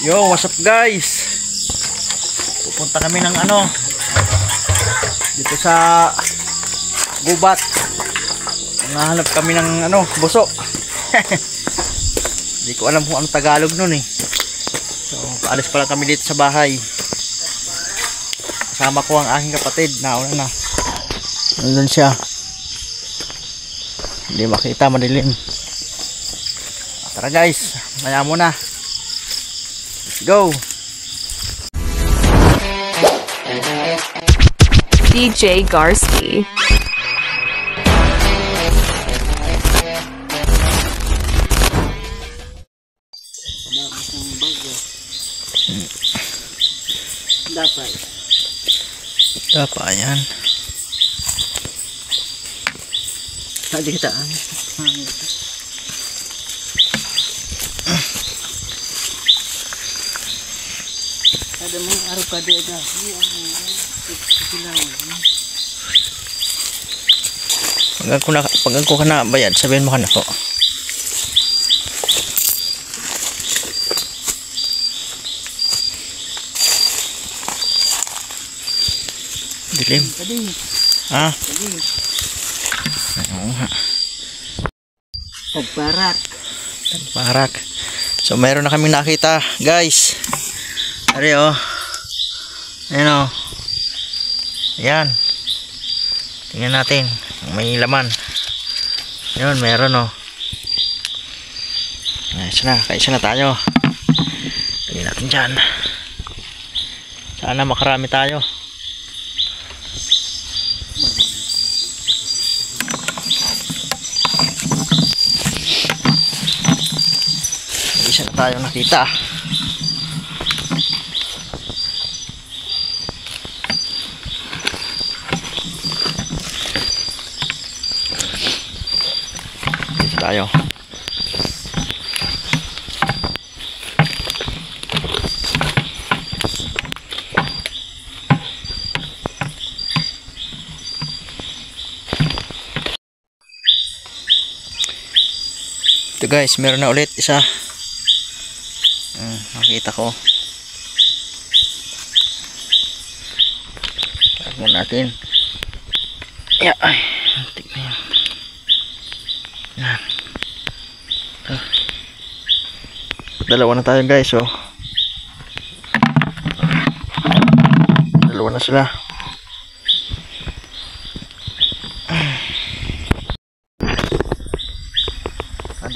Yo, what's up guys? Pupunta kami ng dito sa gubat. Nahanap kami ng buso. Hindi ko alam kung anong Tagalog nun eh. So, paalis pa lang kami dito sa bahay. Kasama ko ang aking kapatid. Nauna na. Nandun siya. Hindi makita, madilim. Tara guys, maya muna. Let's go. DJ Garski. Dapat yan. Tadi kita ada mga araw ka di ada. Pag ako ka na bayad, sabihin mo ka na po. Dilim. Ah? Oo nga. Tagparak. Tagparak. So mayroon na kaming nakita guys. Ari oh. Ayan oh. Ayan. Tingnan natin. May laman. Ayun, meron oh. Ayos na. Kaisa na tayo. Tingnan natin dyan. Sana makarami tayo. Isa na tayo nakita. Isa tayo. Ito guys, meron na ulit isa. Nakita ko. Tagmo natin. Yeah, ay, tignan yan. Yan. Dalawa na tayo guys, oh. Dalawa na sila.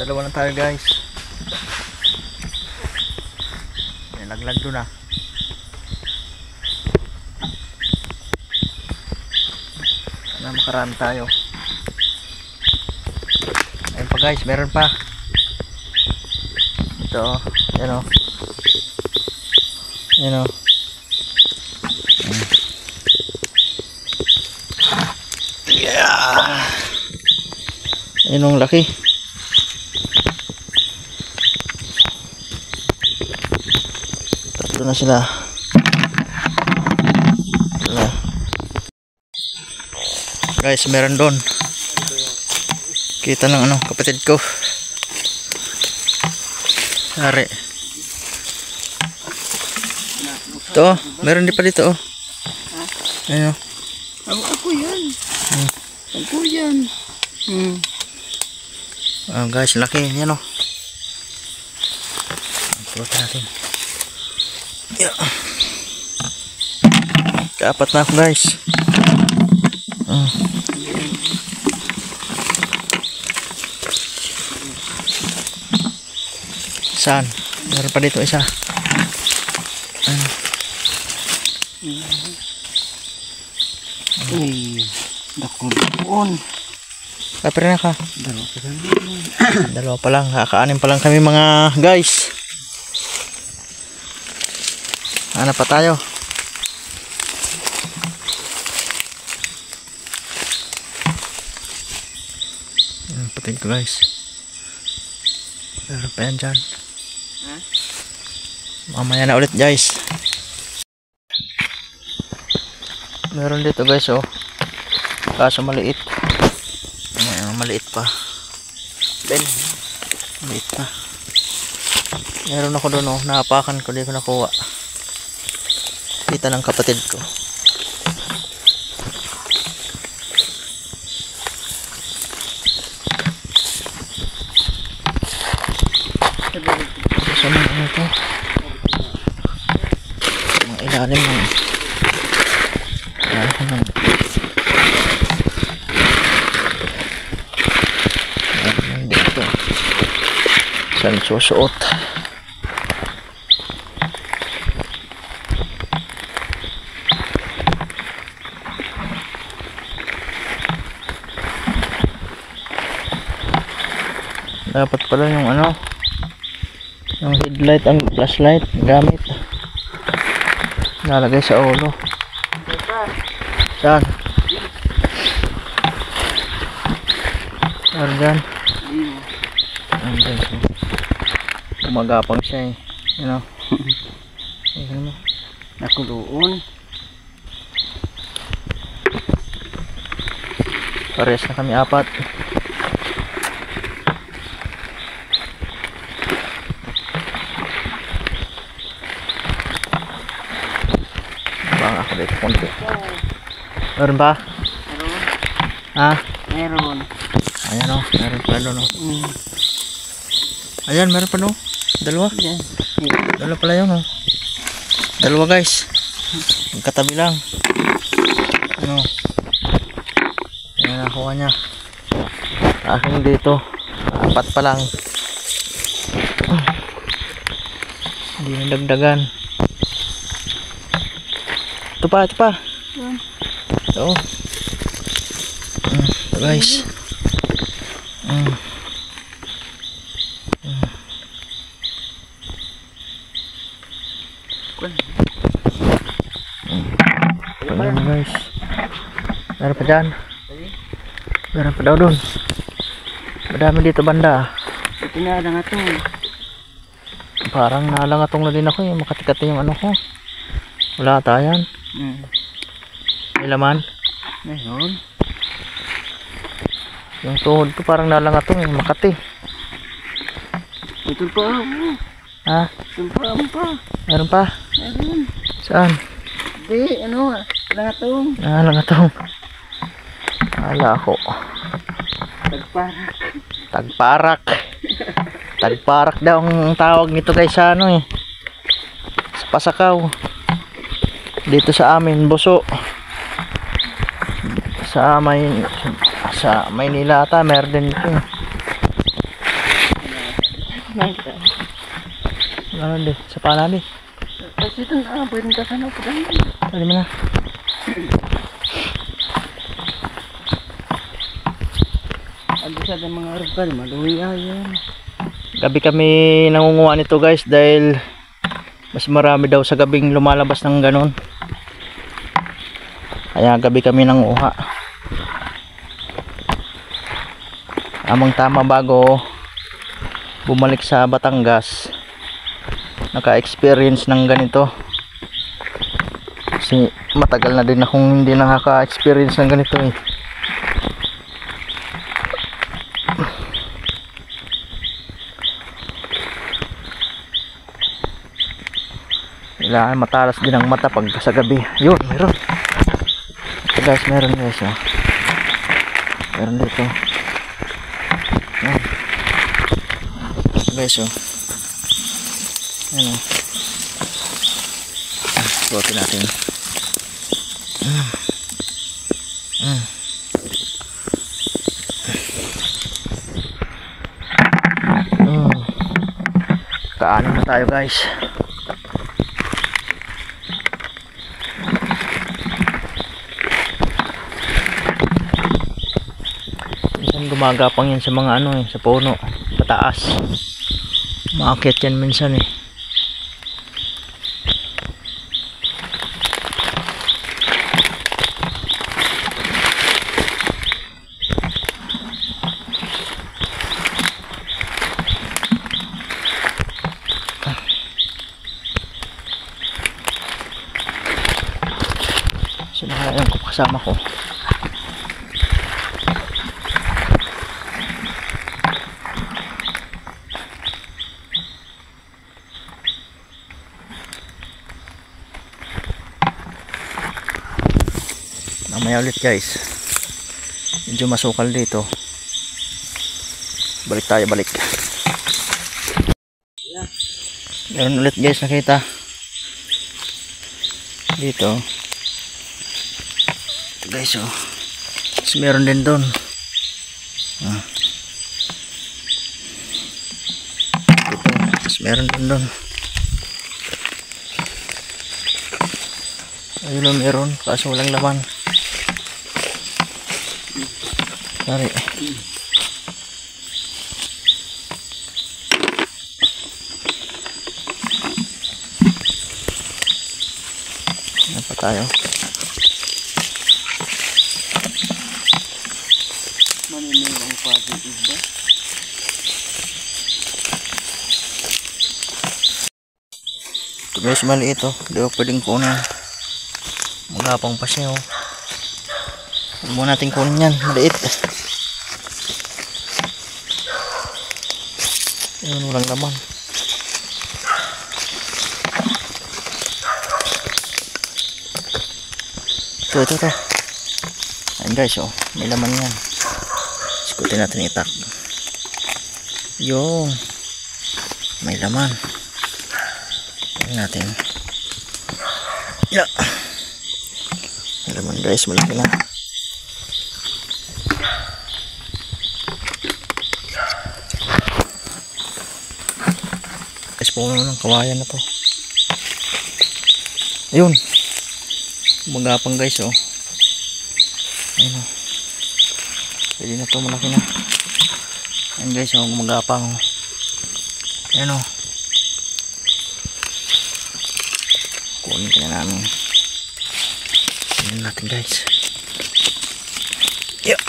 Dalawa na tayo guys. Laglag doon ah. Sana makarami tayo. Ayun pa guys, meron pa. Ito oh. Ayan oh. Ayan oh. Yeah. Ayun ang laki. Na sila. Guys, meron doon. Kita ng kapatid ko. Sari. Ito, meron din pa dito oh. Ayun oh. Ako yan. Ako yan. Guys, laki yan oh. Pulot natin. Yeah. Kaapat na ako guys. Saan? Meron pa dito isa. Dakon. Kapir na ka. Dalawa pa lang. Kakaanin pa lang kami mga guys. Hanap pa tayo. Patid ko guys. Meron pa yan dyan. Mamaya na ulit guys. Meron dito guys oh. Kaso maliit. Maliit pa. Ben. Maliit pa. Meron ako doon, oh. Napakan ko, di ko nakuha. Kita ng kapatid ko. Sa mga ano to? Mga ilalim ng dito. Saan susuot? Dapat pala yung ano, yung headlight, ang flashlight gamit. Nalagay sa ulo. Saan? Saan dyan? Andyan siya. Gumagapang siya eh. You know? Ayan mo. Nakuloon. Pares na kami apat. Bang ako dito konti. Meron ba? Meron. Ha? Meron. Ayan o. Meron pa doon o. Ayan, meron pa no. Dalawa. Yan. Dalawa pala yun o. Dalawa guys. Magkatabi lang. Ano? Ayan, nakuha niya. Aking dito. Apat pa lang. Hindi na dagdagan. Ito pa, ito pa. Ito. Ito guys. Ayan guys. Meron pa dyan. Meron pa daw dun. Madami dito banda. Ito na lang ito. Parang nalangatong na din ako eh. Makatikati yung ano ko. Wala tayan. May laman. Meron. Yung tuhod ko parang nalangatong eh. Makati. Ito pa. Ha? Ito pa. Meron pa? Meron. Saan? Hindi, ano langatong. Nalangatong. Hala ako. Tagparak. Tagparak. Tagparak daw ang tawag nito guys sa ano eh. Sa Pasakaw. Dito sa amin, Buso. Sa Maynila ata, meron din ito eh. Ano din? Sa Panali. Kasi ito na, pwedeng kasano pa dahil. Tali mo na. Ando sa mga rupal, maluya yan. Gabi kami nangunguha nito guys dahil mas marami daw sa gabing lumalabas ng ganon. Kaya gabi kami nanguha. Amang tama bago bumalik sa Batangas. Naka-experience ng ganito. Kasi matagal na din akong hindi nakaka-experience ng ganito eh. Kailangan matalas din ang mata pag sa gabi. Yun, meron. Ito guys, meron guys. Oh. Meron dito. Yan. Ito guys, oh. Yan, oh. Suotin natin. Kaanin na tayo guys. Gumagapang yan sa mga ano eh, sa puno, pataas. Maakyat yan minsan eh. Sino kaya yung kasama ko? Mamaya ulit guys. Medyo masukal dito. Balik tayo, balik. Meron ulit guys nakita. Dito. Guys oh. Tapos meron din doon. Dito. Tapos meron din doon. Ayun o meron. Kaso walang laman. Sorry. Ano pa tayo? Maninilang positive ba? Ito guys, maliit oh. Hindi ko pwedeng kunin. Magapang pa siya oh. Huwag mo natin kunin yan. Maliit. Ayun, walang laman. Ito. Ayan guys oh. May laman yan. Sikutin natin itak. Yung may laman. Tingnan natin. Yeah. May laman guys, malaki na. Guys, puno ng kawayan na to. Ayun. Magapang guys oh. Ayun oh. Pwede na to, malaki na. Ayun guys oh, magapang oh. Ayun oh. Kunin ka na namin. Ayun natin guys. Yeah.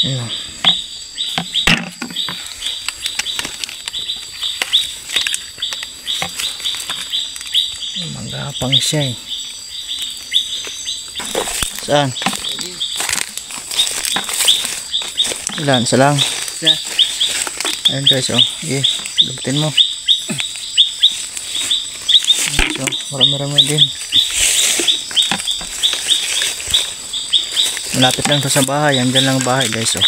Ayun oh. Magapang siya eh. Saan? Ilan? Isa lang? Isa. Ayun guys oh. Okay, lubutin mo. So, marami-rami din. Malapit lang to sa bahay. Andyan lang bahay guys oh.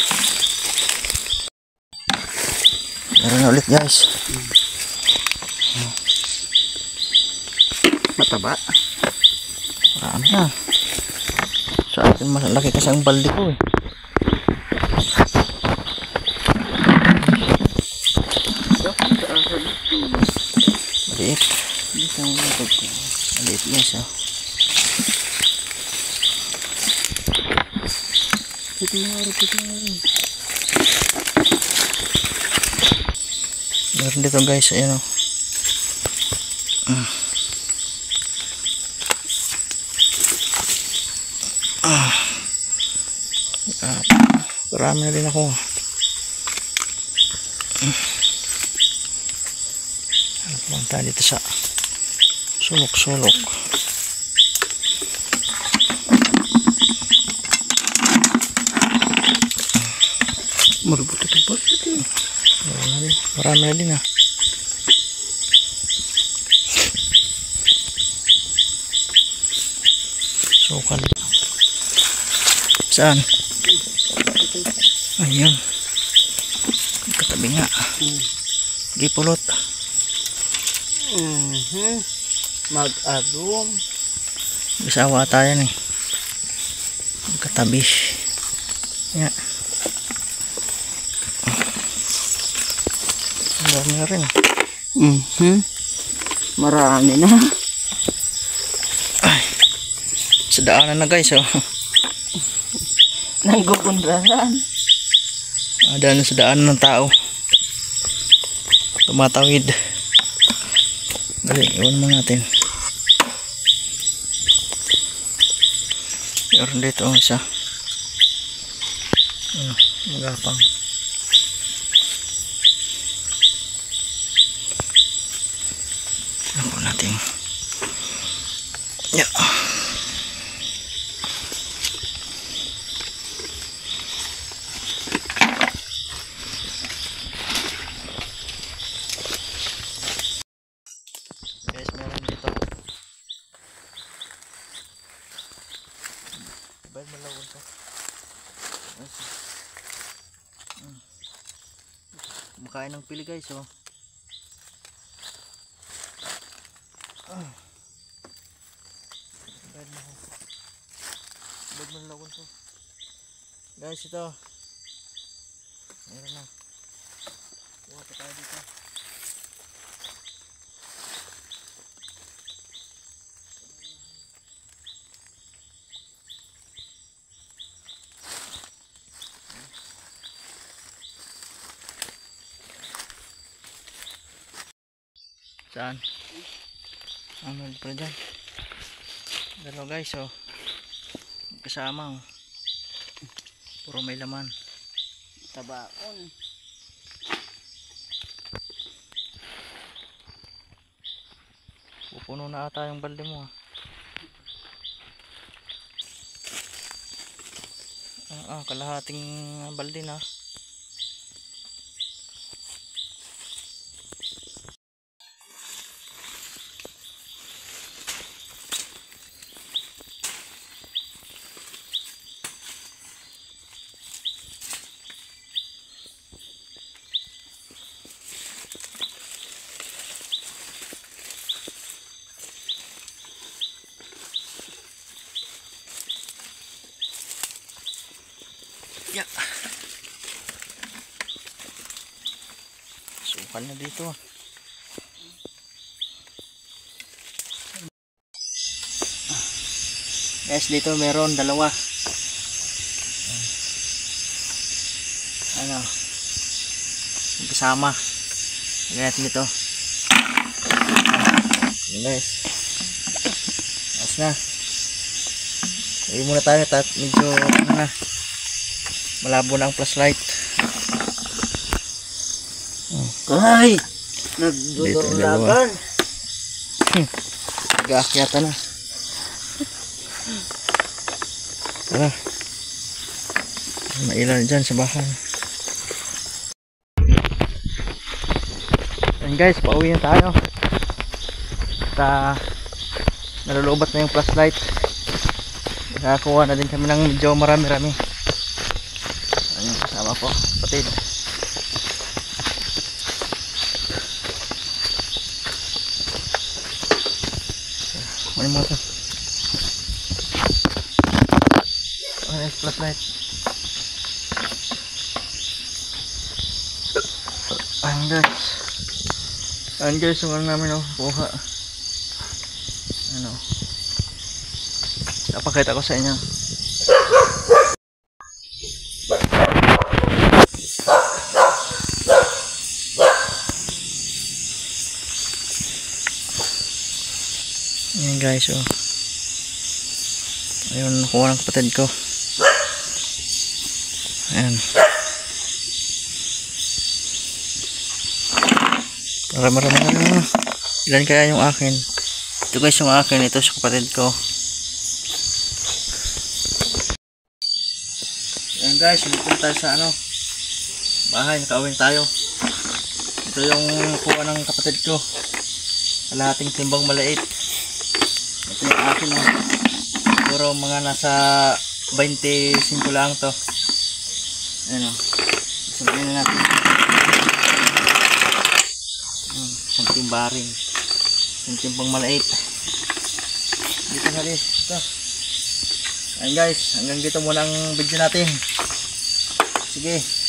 Meron na ulit guys. Mataba. Marami na. Sa akin malaki kasi ang balde ko eh. Maliit. Maliit guys oh. Meron dito guys, ayan oh. Marami na din ako. Punta dito sa sulok-sulok. Marubot ito ba? Marami na din ah. Sukal. Saan? Ayun. Katabi nga. Gipulot. Mag-adum. Bisawa tayo nih. Katabi. Ya. Marami na rin. Marami na. Ay. Sa daanan na guys oh. Nanggugundraran. Daan sa daanan ng tao. Tumatawid. Dali, iwan mo natin. Meron dito isa. Magapang. Ako natin. Yeah. Guys, meron dito. Kumakain ng pili guys, oh. Bad mo lagon to. Guys, ito. Meron na. Kuha pa tayo dito. Saan? Ano pa dyan? Dalawa guys, oh. Kasama, oh. Puro may laman. Tabaon. Pupuno na ata yung balde mo, kalahating balde na. Yeah. Sukan na dito. Guys, dito meron dalawa. Ano? Kasama. Ganyan dito. Yan guys. Ayos na. Lagyan muna tayo at medyo ano na. Malabo na ang flashlight. Ay! Nagdudurlagan. Nag-aakyata na. Tara. Mailan dyan sa bahay. And guys, pauwi na tayo. At nalulubat na yung flashlight. Nakakuha na din kami ng medyo marami-rami. Ayun, kasama ko, patid. Ano mo ito? Ano yung flashlight? Ayun guys. Ayun guys, yung ano namin kuha. Ano? Napakita ko sa inyo. Ayan guys, oh. Ayun, nakuha ng kapatid ko. Ayan. Marami-rami na. Ilan kaya yung akin? Ito guys yung akin, ito sa kapatid ko. Ayan guys, lumipin tayo sa ano, bahay, nakauwi tayo. Ito yung kuha ng kapatid ko. Kalahating timbang maliit. Ito yung akin, oh. Siguro mga nasa 25 lang to. Ayan, oh. Sabihin na natin. Isang timbaring. Isang timbang maliit. Dito na rin. Ito. Ayan guys, hanggang dito muna ang video natin. Sige.